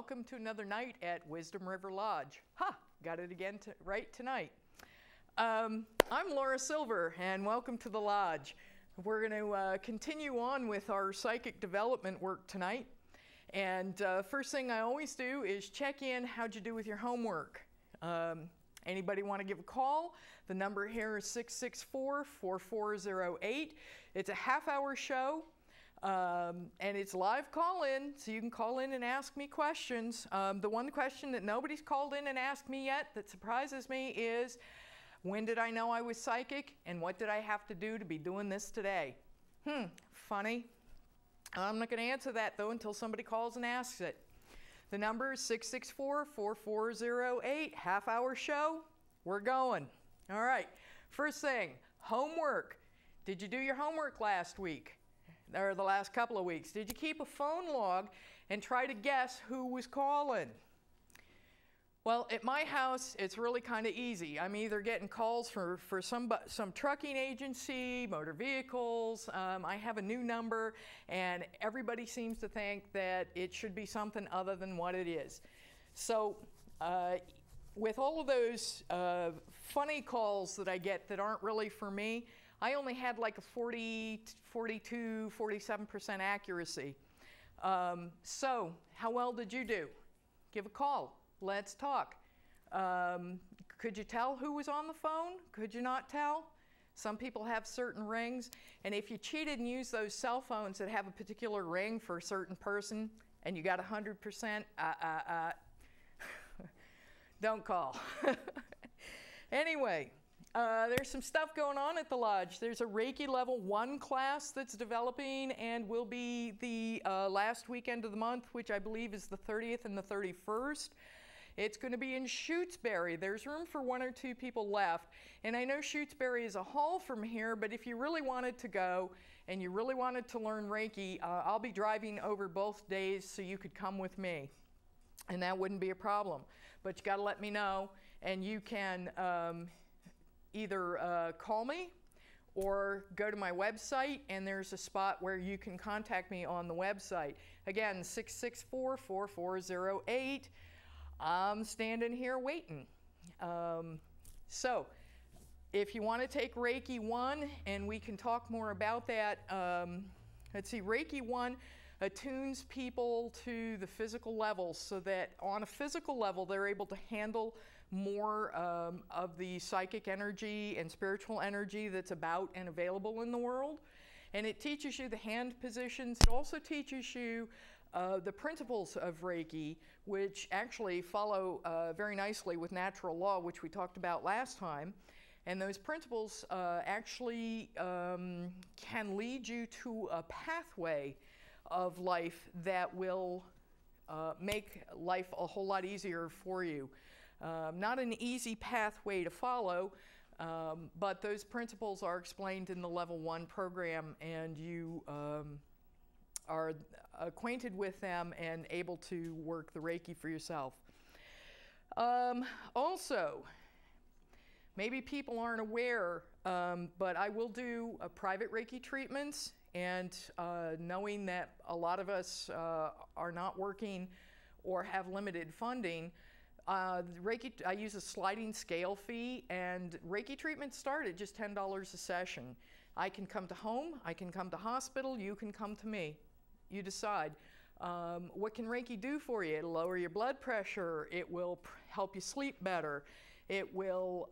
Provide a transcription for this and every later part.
welcome to another night at Wisdom River Lodge. Ha! Got it again right tonight. I'm Laura Silver, and welcome to the Lodge. We're going to continue on with our psychic development work tonight. And first thing I always do is check in, how'd you do with your homework? Anybody want to give a call? The number here is 664-4408. It's a half-hour show. And it's live call-in, so you can call in and ask me questions. The one question that nobody's called in and asked me yet that surprises me is, when did I know I was psychic, and what did I have to do to be doing this today? Funny. I'm not going to answer that, though, until somebody calls and asks it. The number is 664-4408, half-hour show. We're going. All right. First thing, homework. Did you do your homework last week? Or the last couple of weeks? Did you keep a phone log and try to guess who was calling? Well, at my house, it's really kind of easy. I'm either getting calls for some trucking agency, motor vehicles. I have a new number, and everybody seems to think that it should be something other than what it is. So with all of those funny calls that I get that aren't really for me, I only had like a 42, 47% accuracy. So how well did you do? Give a call. Let's talk. Could you tell who was on the phone? Could you not tell? Some people have certain rings, and if you cheated and used those cell phones that have a particular ring for a certain person, and you got 100%, don't call. Anyway, there's some stuff going on at the Lodge. There's a Reiki Level 1 class that's developing and will be the last weekend of the month, which I believe is the 30th and the 31st. It's going to be in Shutesbury. There's room for 1 or 2 people left. And I know Shutesbury is a haul from here, but if you really wanted to go and you really wanted to learn Reiki, I'll be driving over both days so you could come with me. And that wouldn't be a problem. But you got to let me know, and you can either call me or go to my website, and there's a spot where you can contact me on the website. Again, 664-4408. I'm standing here waiting. So if you want to take Reiki 1, and we can talk more about that, let's see, Reiki 1 attunes people to the physical level so that on a physical level they're able to handle more of the psychic energy and spiritual energy that's about and available in the world. And it teaches you the hand positions. It also teaches you the principles of Reiki, which actually follow very nicely with natural law, which we talked about last time. And those principles actually can lead you to a pathway of life that will make life a whole lot easier for you. Not an easy pathway to follow, but those principles are explained in the Level 1 program, and you are acquainted with them and able to work the Reiki for yourself. Also, maybe people aren't aware, but I will do private Reiki treatments, and knowing that a lot of us are not working or have limited funding, Reiki, I use a sliding scale fee, and Reiki treatments start at just $10 a session. I can come to home, I can come to hospital, you can come to me. You decide. What can Reiki do for you? It'll lower your blood pressure. It will help you sleep better. It will,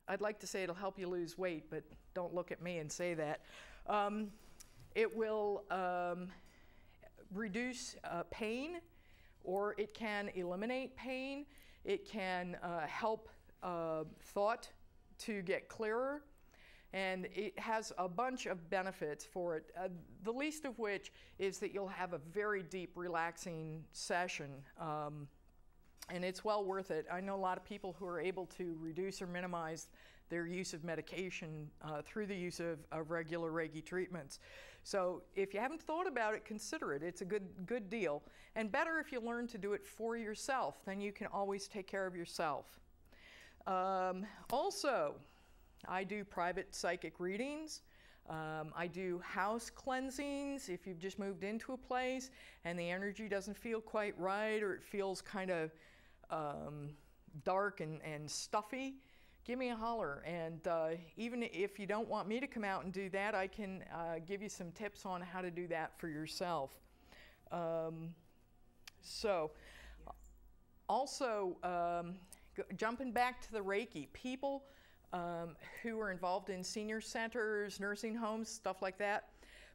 I'd like to say it'll help you lose weight, but don't look at me and say that. It will reduce pain, or it can eliminate pain. It can help thought to get clearer. And it has a bunch of benefits for it, the least of which is that you'll have a very deep, relaxing session. And it's well worth it. I know a lot of people who are able to reduce or minimize their use of medication through the use of regular Reiki treatments. So if you haven't thought about it, consider it. It's a good deal. And better if you learn to do it for yourself, then you can always take care of yourself. Also, I do private psychic readings. I do house cleansings if you've just moved into a place and the energy doesn't feel quite right, or it feels kind of dark and stuffy. Give me a holler, and even if you don't want me to come out and do that, I can give you some tips on how to do that for yourself. Jumping back to the Reiki, people who are involved in senior centers, nursing homes, stuff like that.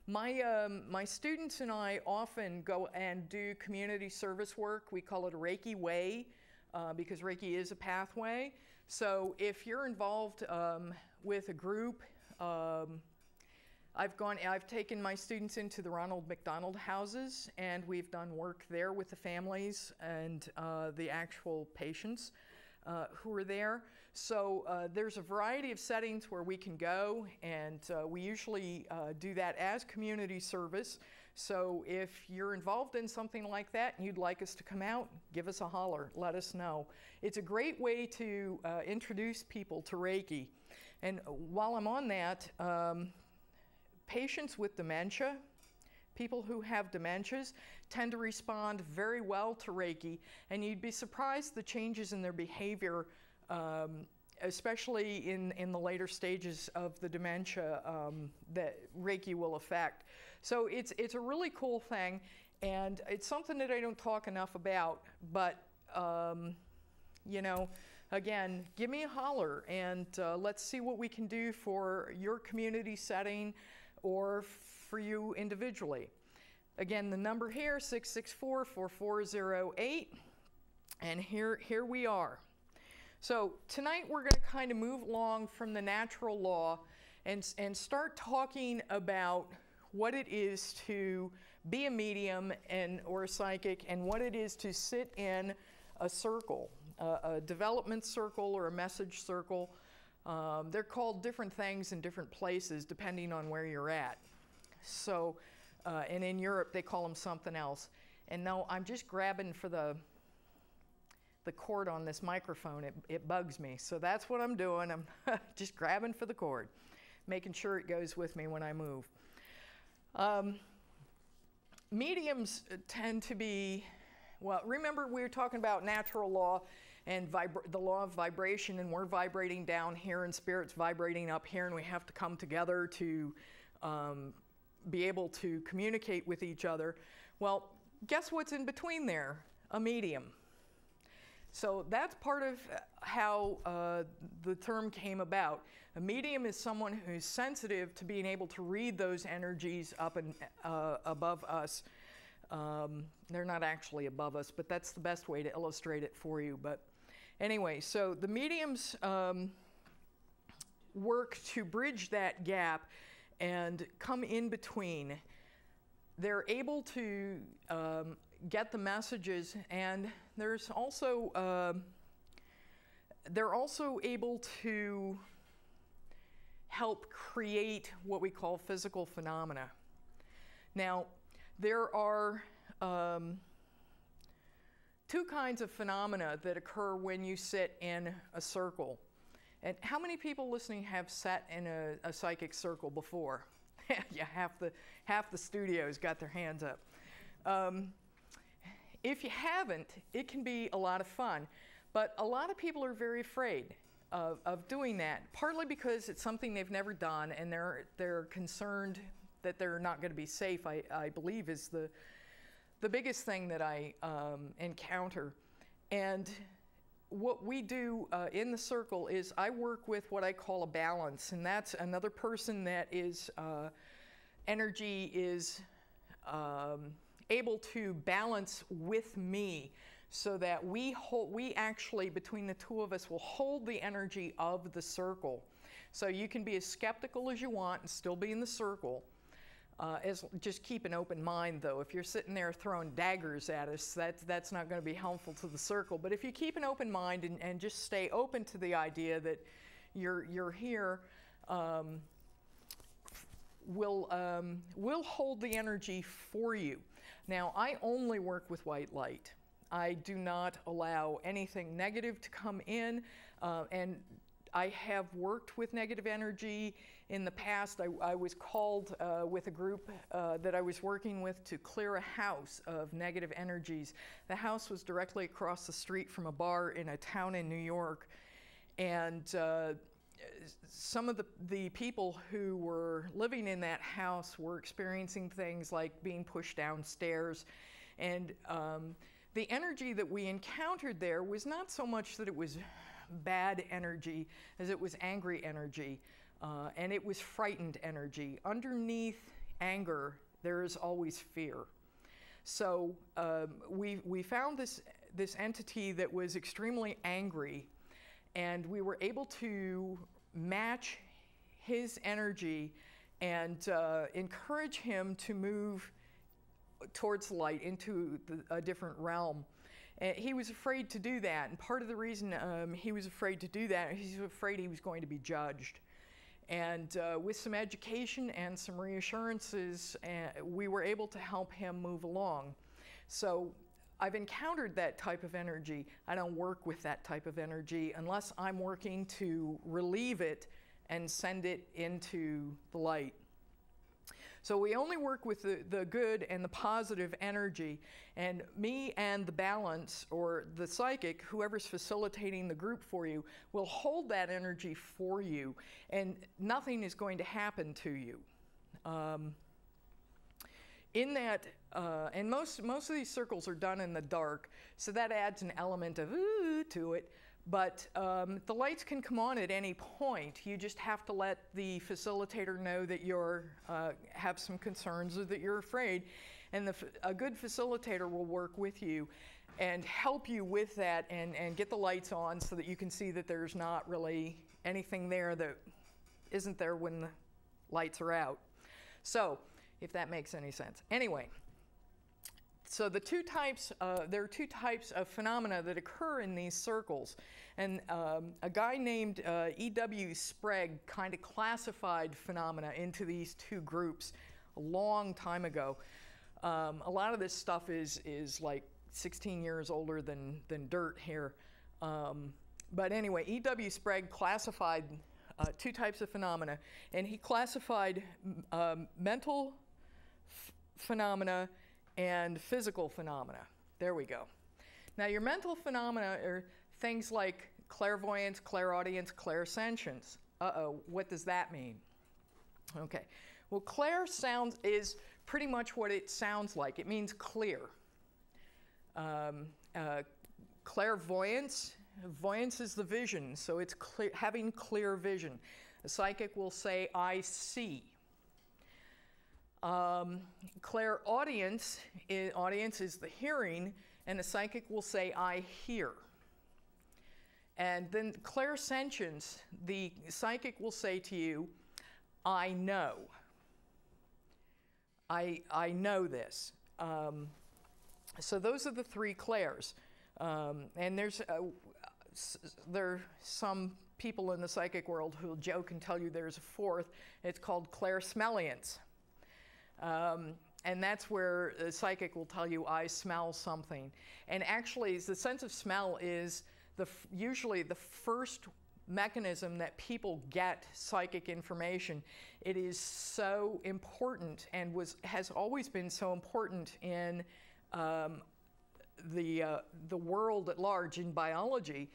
My students and I often go and do community service work. We call it a Reiki Way because Reiki is a pathway. So if you're involved with a group, I've taken my students into the Ronald McDonald houses, and we've done work there with the families and the actual patients who are there. So there's a variety of settings where we can go, and we usually do that as community service. So if you're involved in something like that and you'd like us to come out, give us a holler, let us know. It's a great way to introduce people to Reiki. And while I'm on that, patients with dementia, people who have dementias, tend to respond very well to Reiki, and you'd be surprised the changes in their behavior, especially in the later stages of the dementia that Reiki will affect. So it's a really cool thing, and it's something that I don't talk enough about, but you know, again, give me a holler, and let's see what we can do for your community setting or for you individually. Again, the number here, 664-4408, and here we are. So tonight we're going to kind of move along from the natural law and start talking about what it is to be a medium or a psychic, and what it is to sit in a circle, a development circle or a message circle. They're called different things in different places depending on where you're at. So, and in Europe they call them something else. And no, I'm just grabbing for the cord on this microphone. It bugs me. So that's what I'm doing. I'm just grabbing for the cord, making sure it goes with me when I move. Mediums tend to be, well, remember we were talking about natural law and the law of vibration, and we're vibrating down here and spirit's vibrating up here, and we have to come together to be able to communicate with each other. Well, guess what's in between there? A medium. So that's part of how the term came about. A medium is someone who's sensitive to being able to read those energies up and above us. They're not actually above us, but that's the best way to illustrate it for you. But anyway, so the mediums work to bridge that gap and come in between. They're able to get the messages, and there's also they're also able to help create what we call physical phenomena. Now, there are two kinds of phenomena that occur when you sit in a circle. And how many people listening have sat in a psychic circle before? Yeah, half the studio's got their hands up. If you haven't, it can be a lot of fun, but a lot of people are very afraid of doing that, partly because it's something they've never done, and they're concerned that they're not going to be safe, I believe is the biggest thing that I encounter. And what we do in the circle is I work with what I call a balance, and that's another person that is energy is able to balance with me, so that we actually, between the two of us, will hold the energy of the circle. So you can be as skeptical as you want and still be in the circle. Just keep an open mind, though. If you're sitting there throwing daggers at us, that's not going to be helpful to the circle. But if you keep an open mind and just stay open to the idea that you're here, we'll hold the energy for you. Now, I only work with white light. I do not allow anything negative to come in, and I have worked with negative energy in the past. I was called with a group that I was working with to clear a house of negative energies. The house was directly across the street from a bar in a town in New York. And some of the people who were living in that house were experiencing things like being pushed downstairs. And the energy that we encountered there was not so much that it was bad energy as it was angry energy, and it was frightened energy. Underneath anger, there is always fear. So we found this entity that was extremely angry, and we were able to match his energy and encourage him to move towards light, into a different realm. And he was afraid to do that, and part of the reason he was afraid to do that, he was afraid he was going to be judged. And with some education and some reassurances, we were able to help him move along. So I've encountered that type of energy. I don't work with that type of energy unless I'm working to relieve it and send it into the light. So we only work with the good and the positive energy, and me and the balance, or the psychic, whoever's facilitating the group for you, will hold that energy for you, and nothing is going to happen to you. In that, and most of these circles are done in the dark, so that adds an element of ooh to it. But the lights can come on at any point. You just have to let the facilitator know that you're have some concerns or that you're afraid, and a good facilitator will work with you and help you with that, and get the lights on so that you can see that there's not really anything there that isn't there when the lights are out. So, if that makes any sense. Anyway. So the two types, there are two types of phenomena that occur in these circles. And a guy named E.W. Sprague kind of classified phenomena into these two groups a long time ago. A lot of this stuff is like 16 years older than dirt here. But anyway, E.W. Sprague classified two types of phenomena. And he classified mental phenomena and physical phenomena. There we go. Now your mental phenomena are things like clairvoyance, clairaudience, clairsentience. What does that mean? Okay, well clair is pretty much what it sounds like. It means clear. Clairvoyance, voyance is the vision, so it's having clear vision. The psychic will say, I see. Clairaudience, audience is the hearing, and the psychic will say, I hear. And then clairsentience, the psychic will say to you, I know. I know this. So those are the three clairs. And there are some people in the psychic world who will joke and tell you there's a fourth. It's called clairsmellience. And that's where the psychic will tell you, I smell something. And actually, the sense of smell is usually the first mechanism that people get psychic information. It is so important and has always been so important in the world at large, in biology.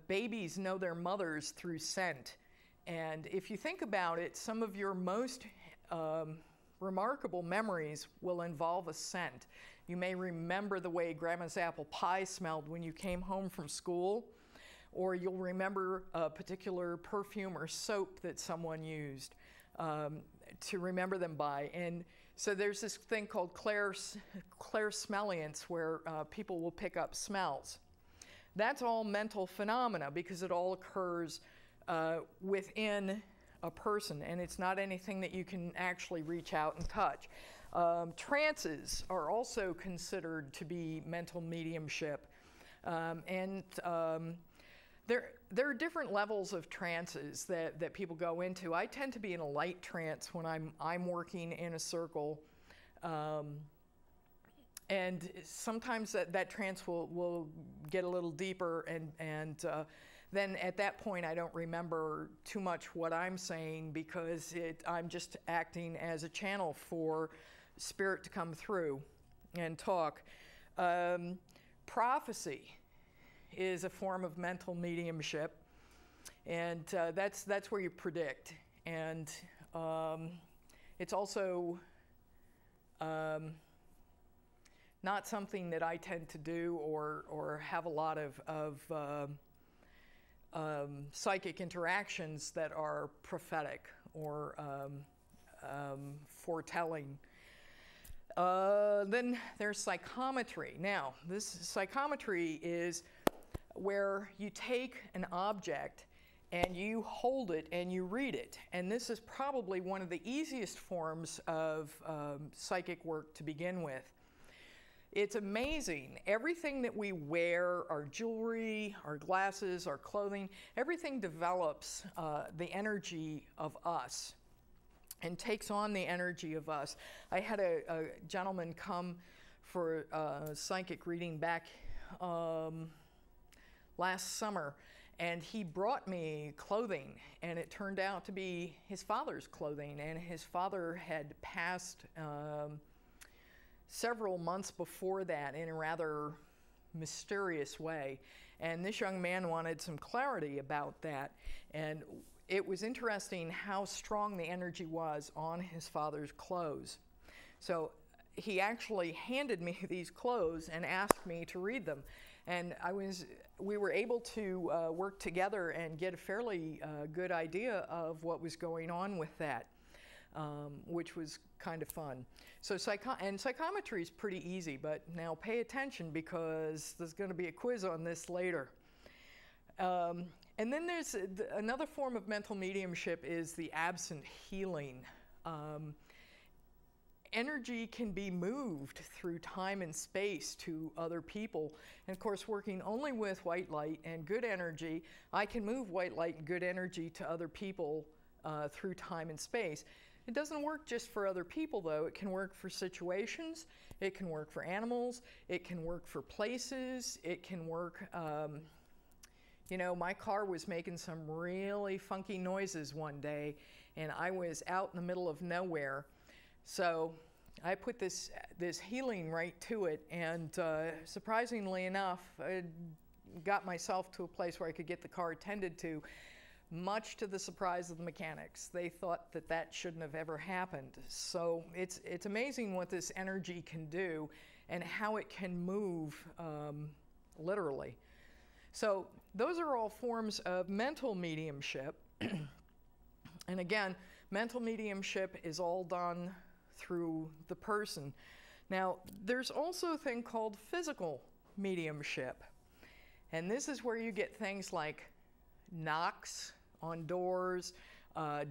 Babies know their mothers through scent. And if you think about it, some of your most remarkable memories will involve a scent. You may remember the way Grandma's apple pie smelled when you came home from school, or you'll remember a particular perfume or soap that someone used to remember them by. And so there's this thing called clairsmellience, where people will pick up smells. That's all mental phenomena because it all occurs within a person, and it's not anything that you can actually reach out and touch. Trances are also considered to be mental mediumship, and there are different levels of trances that people go into. I tend to be in a light trance when I'm working in a circle, and sometimes that trance will get a little deeper, and then at that point I don't remember too much what I'm saying, because I'm just acting as a channel for spirit to come through and talk. Prophecy is a form of mental mediumship, and that's where you predict. And it's also not something that I tend to do or have a lot of psychic interactions that are prophetic or foretelling. Then there's psychometry. Now, this psychometry is where you take an object and you hold it and you read it. And this is probably one of the easiest forms of psychic work to begin with. It's amazing. Everything that we wear, our jewelry, our glasses, our clothing, everything develops the energy of us and takes on the energy of us. I had a gentleman come for a psychic reading back last summer, and he brought me clothing, and it turned out to be his father's clothing, and his father had passed several months before that in a rather mysterious way. And this young man wanted some clarity about that. And it was interesting how strong the energy was on his father's clothes. So he actually handed me these clothes and asked me to read them. And we were able to work together and get a fairly good idea of what was going on with that, which was kind of fun. So psychometry is pretty easy, but now pay attention, because there's going to be a quiz on this later. And then there's another form of mental mediumship is the absent healing. Energy can be moved through time and space to other people. And of course, working only with white light and good energy, I can move white light and good energy to other people through time and space. It doesn't work just for other people, though. It can work for situations, it can work for animals, it can work for places, it can work, you know, my car was making some really funky noises one day, and I was out in the middle of nowhere. So I put this healing right to it, and surprisingly enough, I got myself to a place where I could get the car attended to, much to the surprise of the mechanics. They thought that that shouldn't have ever happened. So it's amazing what this energy can do and how it can move literally. So those are all forms of mental mediumship. And again, mental mediumship is all done through the person. Now, there's also a thing called physical mediumship. And this is where you get things like knocks on doors,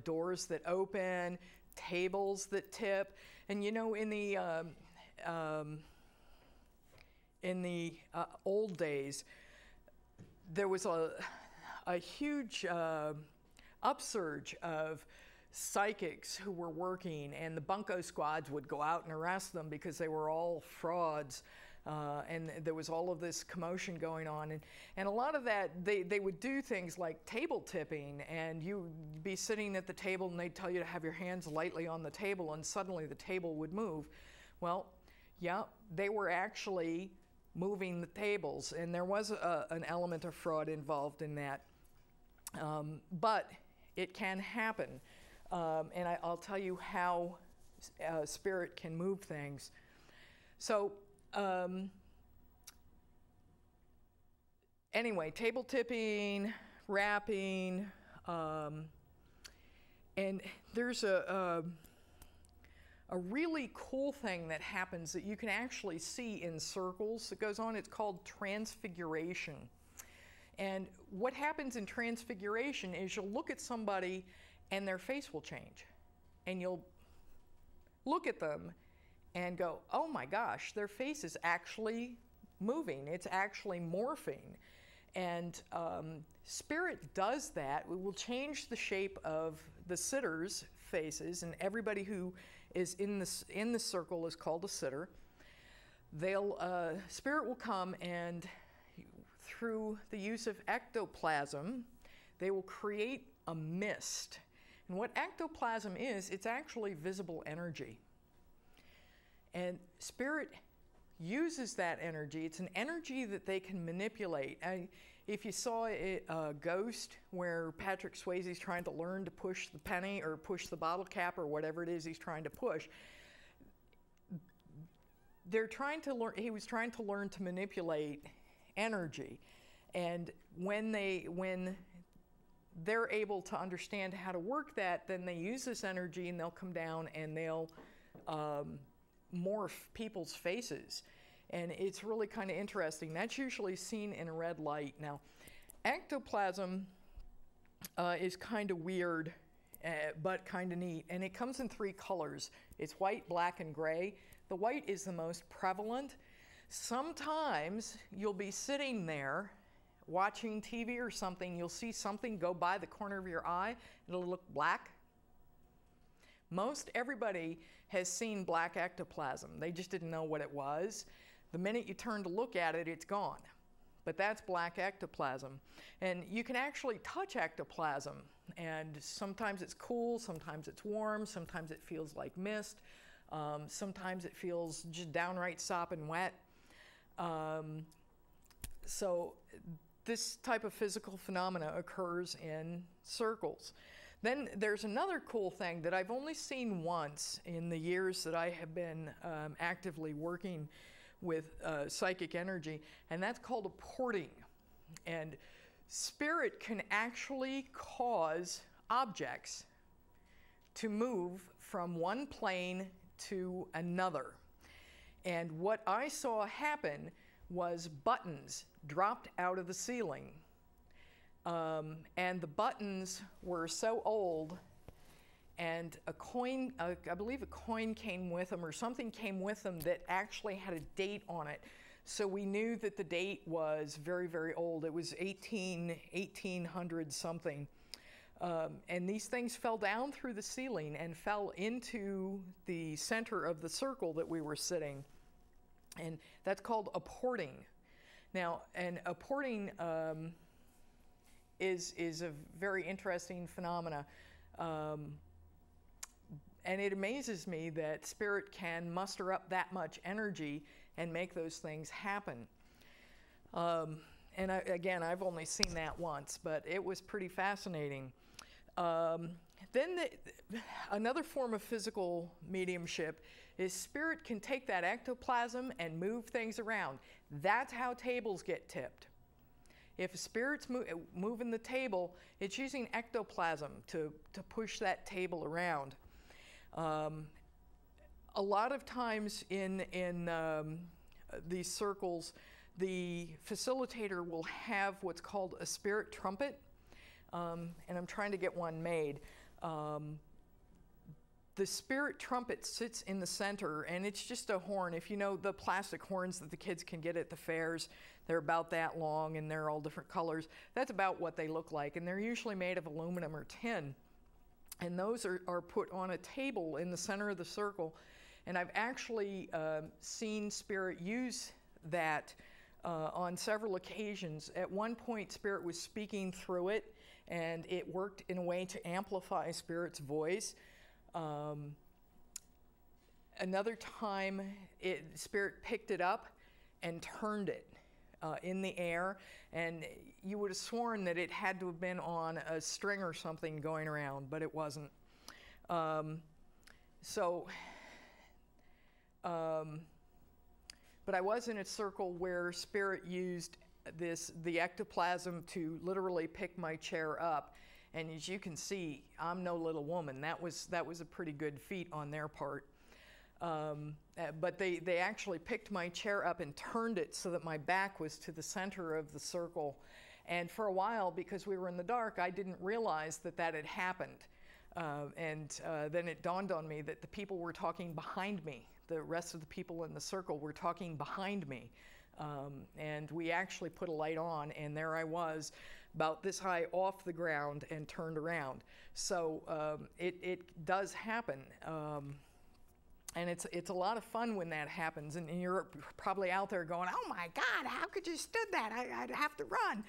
doors that open, tables that tip. And you know, in the old days, there was a huge upsurge of psychics who were working, and the bunco squads would go out and arrest them because they were all frauds. And there was all of this commotion going on. And a lot of that, they would do things like table tipping, and you'd be sitting at the table and they'd tell you to have your hands lightly on the table, and suddenly the table would move. Well, yeah, they were actually moving the tables, and there was an element of fraud involved in that. But it can happen. And I'll tell you how spirit can move things. So, anyway, table tipping, rapping, and there's a really cool thing that happens that you can actually see in circles that goes on. It's called transfiguration. And what happens in transfiguration is you'll look at somebody and their face will change. And you'll look at them and go, oh my gosh, their face is actually moving. It's actually morphing. And spirit does that. It will change the shape of the sitters' faces, and everybody who is in the circle is called a sitter. Spirit will come and through the use of ectoplasm, they will create a mist. And what ectoplasm is, it's actually visible energy. And spirit uses that energy. It's an energy that they can manipulate. If you saw a Ghost where Patrick Swayze's trying to learn to push the penny or push the bottle cap or whatever it is he's trying to push, he was trying to learn to manipulate energy. And when they're able to understand how to work that, then they use this energy and they'll come down and they'll morph people's faces. And it's really kind of interesting. That's usually seen in a red light. Now, ectoplasm is kind of weird, but kind of neat. And it comes in 3 colors. It's white, black, and gray. The white is the most prevalent. Sometimes you'll be sitting there watching TV or something. You'll see something go by the corner of your eye. It'll look black. Most everybody has seen black ectoplasm. They just didn't know what it was. The minute you turn to look at it, it's gone. But that's black ectoplasm. And you can actually touch ectoplasm. And sometimes it's cool, sometimes it's warm, sometimes it feels like mist, sometimes it feels just downright sopping wet. So this type of physical phenomena occurs in circles. Then there's another cool thing that I've only seen once in the years that I have been actively working with psychic energy, and that's called a porting. And spirit can actually cause objects to move from one plane to another. And what I saw happen was buttons dropped out of the ceiling. And the buttons were so old, and a coin, I believe a coin came with them, or something came with them that actually had a date on it. So we knew that the date was very, very old. It was 1800 something. And these things fell down through the ceiling and fell into the center of the circle that we were sitting. And that's called a porting. Now, and a porting is a very interesting phenomena. And it amazes me that spirit can muster up that much energy and make those things happen. And again, I've only seen that once, but it was pretty fascinating. Then another form of physical mediumship is spirit can take that ectoplasm and move things around. That's how tables get tipped. If a spirit's moving the table, it's using ectoplasm to push that table around. A lot of times in these circles, the facilitator will have what's called a spirit trumpet, and I'm trying to get one made. The spirit trumpet sits in the center, and it's just a horn. If you know the plastic horns that the kids can get at the fairs, they're about that long and they're all different colors. That's about what they look like, and they're usually made of aluminum or tin. And those are put on a table in the center of the circle. And I've actually seen spirit use that on several occasions. At one point, spirit was speaking through it, and it worked in a way to amplify spirit's voice. Another time, spirit picked it up and turned it in the air, and you would have sworn that it had to have been on a string or something going around, but it wasn't. But I was in a circle where spirit used the ectoplasm to literally pick my chair up. And as you can see, I'm no little woman. That was a pretty good feat on their part. But they actually picked my chair up and turned it so that my back was to the center of the circle. And for a while, because we were in the dark, I didn't realize that had happened. Then it dawned on me that the people were talking behind me. The rest of the people in the circle were talking behind me. And we actually put a light on, and there I was, about this high off the ground and turned around. So it does happen. And it's a lot of fun when that happens, and you're probably out there going, oh my God, how could you stood that? I'd have to run.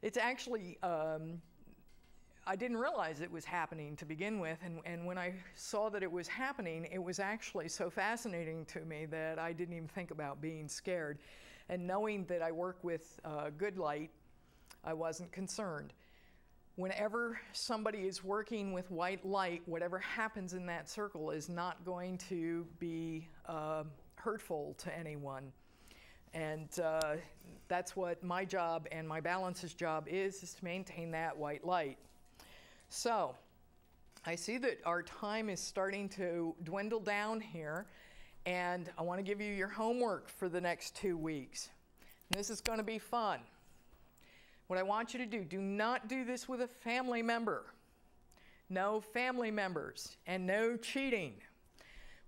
It's actually, I didn't realize it was happening to begin with, and when I saw that it was happening, it was actually so fascinating to me that I didn't even think about being scared. And knowing that I work with good light, I wasn't concerned. Whenever somebody is working with white light, whatever happens in that circle is not going to be hurtful to anyone. And that's what my job and my balance's job is to maintain that white light. So I see that our time is starting to dwindle down here, and I want to give you your homework for the next 2 weeks. And this is going to be fun. What I want you to do not do this with a family member. No family members and no cheating.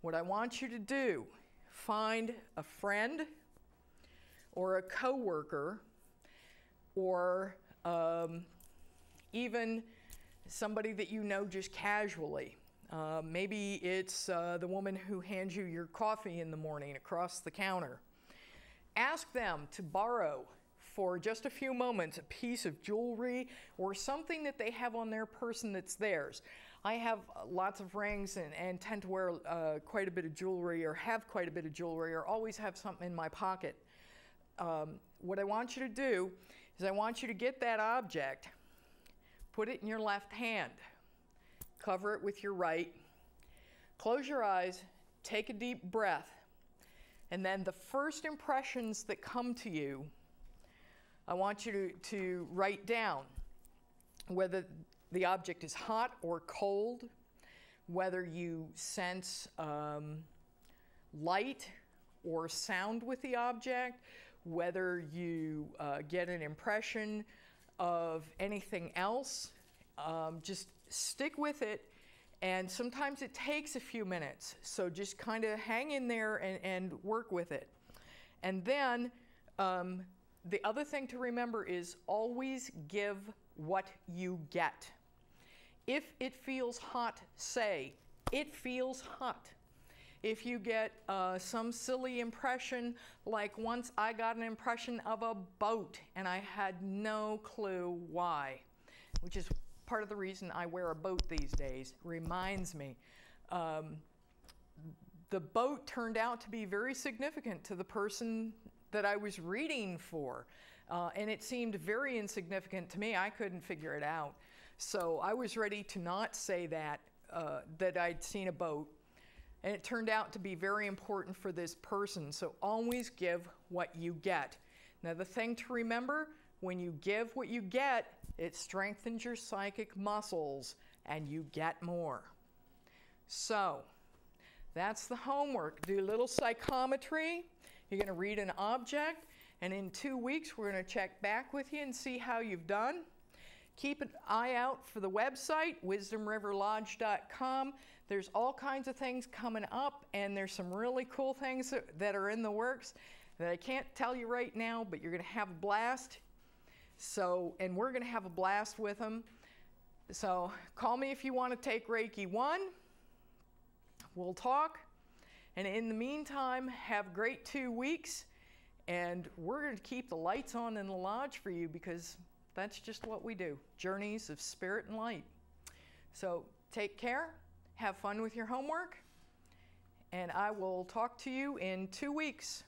What I want you to do, find a friend or a coworker or even somebody that you know just casually. Maybe it's the woman who hands you your coffee in the morning across the counter. Ask them to borrow for just a few moments a piece of jewelry or something that they have on their person that's theirs. I have lots of rings and tend to wear quite a bit of jewelry, or have quite a bit of jewelry, or always have something in my pocket. What I want you to do is I want you to get that object, put it in your left hand, cover it with your right, close your eyes, take a deep breath, and then the first impressions that come to you, I want you to write down whether the object is hot or cold, whether you sense light or sound with the object, whether you get an impression of anything else. Just stick with it, and sometimes it takes a few minutes, so just kind of hang in there and work with it. And then the other thing to remember is always give what you get. If it feels hot, say, it feels hot. If you get some silly impression, like once I got an impression of a boat and I had no clue why, which is part of the reason I wear a boat these days, reminds me. The boat turned out to be very significant to the person that I was reading for, and it seemed very insignificant to me. I couldn't figure it out. So I was ready to not say that I'd seen a boat, and it turned out to be very important for this person. So always give what you get. Now the thing to remember, when you give what you get, it strengthens your psychic muscles and you get more. So that's the homework. Do a little psychometry. You're going to read an object, and in 2 weeks we're going to check back with you and see how you've done. Keep an eye out for the website, wisdomriverlodge.com. There's all kinds of things coming up, and there's some really cool things that are in the works that I can't tell you right now, but you're going to have a blast. So, and we're going to have a blast with them. So call me if you want to take Reiki 1. We'll talk. And in the meantime, have great 2 weeks. And we're going to keep the lights on in the lodge for you, because that's just what we do. Journeys of spirit and light. So take care. Have fun with your homework. And I will talk to you in 2 weeks.